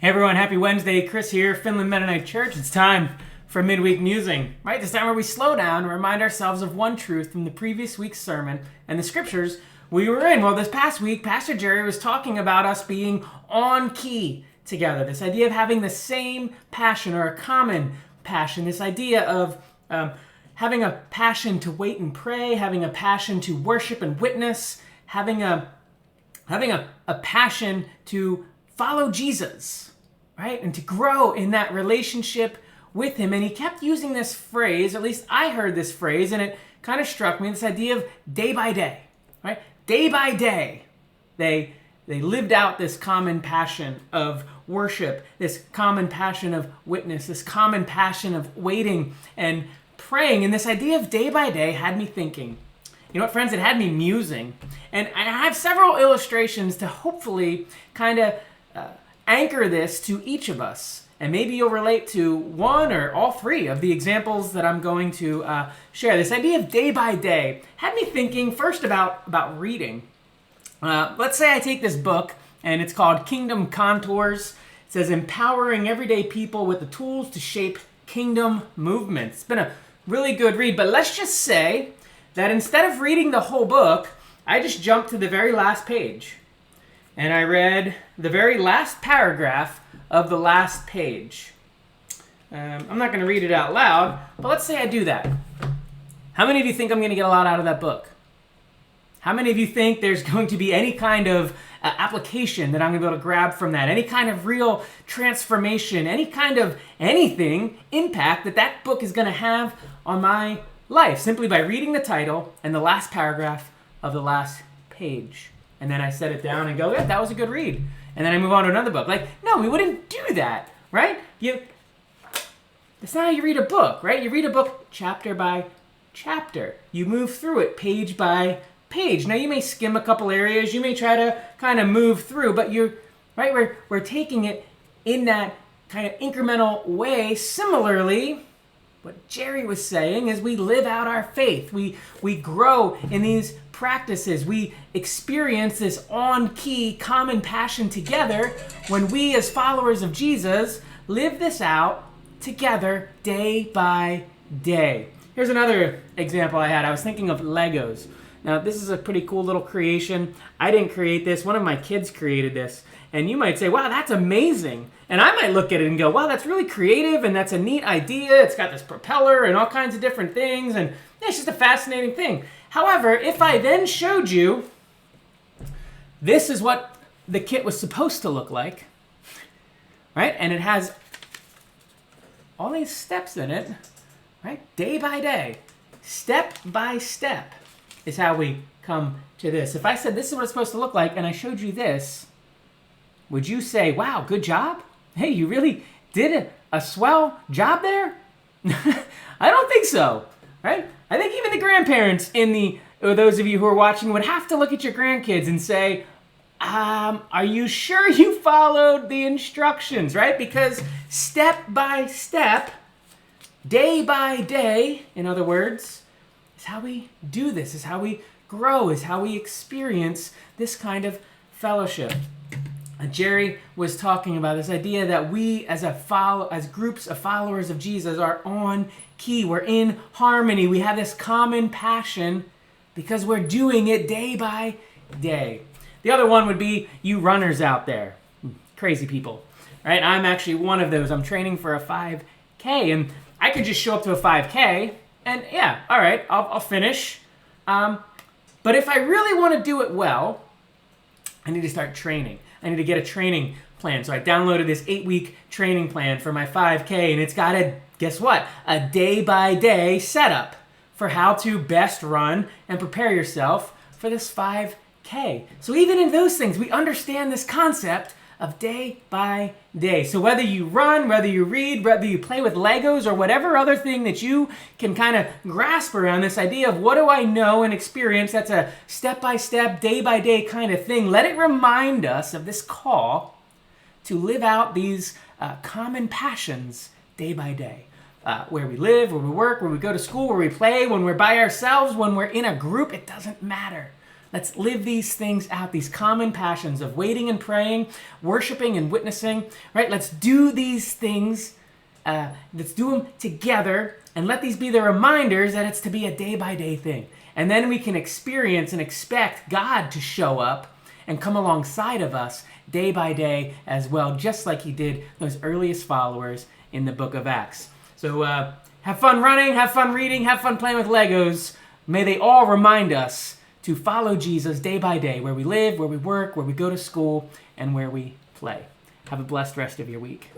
Hey everyone, happy Wednesday. Chris here, Finland Mennonite Church. It's time for Midweek Musing, right? This time where we slow down and remind ourselves of one truth from the previous week's sermon and the scriptures we were in. Well, this past week, Pastor Jerry was talking about us being on key together. This idea of having the same passion or a common passion. This idea of having a passion to wait and pray, having a passion to worship and witness, having a passion to follow Jesus, right? And to grow in that relationship with him. And he kept using this phrase, at least I heard this phrase, and it kind of struck me, this idea of day by day, right? Day by day, they lived out this common passion of worship, this common passion of witness, this common passion of waiting and praying. And this idea of day by day had me thinking. You know what, friends? It had me musing. And I have several illustrations to hopefully kind of anchor this to each of us. And maybe you'll relate to one or all three of the examples that I'm going to share. This idea of day by day had me thinking first about reading. Let's say I take this book, and it's called Kingdom Contours. It says, empowering everyday people with the tools to shape kingdom movements. It's been a really good read, but let's just say that instead of reading the whole book, I just jumped to the very last page. And I read the very last paragraph of the last page. I'm not going to read it out loud, but let's say I do that. How many of you think I'm going to get a lot out of that book? How many of you think there's going to be any kind of application that I'm going to be able to grab from that? Any kind of real transformation, any kind of anything, impact that book is going to have on my life simply by reading the title and the last paragraph of the last page. And then I set it down and go, yeah, that was a good read. And then I move on to another book. Like, no, we wouldn't do that, right? That's not how you read a book, right? You read a book chapter by chapter. You move through it page by page. Now, you may skim a couple areas. You may try to kind of move through, but we're taking it in that kind of incremental way. Similarly, what Jerry was saying is we live out our faith. We grow in these practices. We experience this on-key common passion together when we as followers of Jesus live this out together day by day. Here's another example I had. I was thinking of Legos. Now, this is a pretty cool little creation. I didn't create this. One of my kids created this. And you might say, wow, that's amazing. And I might look at it and go, wow, that's really creative and that's a neat idea. It's got this propeller and all kinds of different things. And yeah, it's just a fascinating thing. However, if I then showed you, this is what the kit was supposed to look like, right? And it has all these steps in it, right? Day by day, step by step is how we come to this. If I said this is what it's supposed to look like and I showed you this, would you say, wow, good job? Hey, you really did a swell job there? I don't think so, right? I think even the grandparents or those of you who are watching would have to look at your grandkids and say, are you sure you followed the instructions, right? Because step by step, day by day, in other words, is how we do this, is how we grow, is how we experience this kind of fellowship. Jerry was talking about this idea that we as groups of followers of Jesus are on key. We're in harmony. We have this common passion because we're doing it day by day. The other one would be you runners out there. Crazy people, right? I'm actually one of those. I'm training for a 5K, and I could just show up to a 5K and yeah, all right, I'll finish. But if I really want to do it well, I need to start training. I need to get a training plan. So I downloaded this 8-week training plan for my 5K, and it's got guess what? A day-by-day setup for how to best run and prepare yourself for this 5K. So even in those things, we understand this concept of day by day. So whether you run, whether you read, whether you play with Legos or whatever other thing that you can kind of grasp around this idea of what do I know and experience, that's a step-by-step, day-by-day kind of thing. Let it remind us of this call to live out these common passions day by day. Where we live, where we work, where we go to school, where we play, when we're by ourselves, when we're in a group, it doesn't matter. Let's live these things out, these common passions of waiting and praying, worshiping and witnessing, right? Let's do these things, let's do them together, and let these be the reminders that it's to be a day-by-day thing. And then we can experience and expect God to show up and come alongside of us day by day as well, just like he did those earliest followers in the book of Acts. So have fun running, have fun reading, have fun playing with Legos. May they all remind us to follow Jesus day by day, where we live, where we work, where we go to school, and where we play. Have a blessed rest of your week.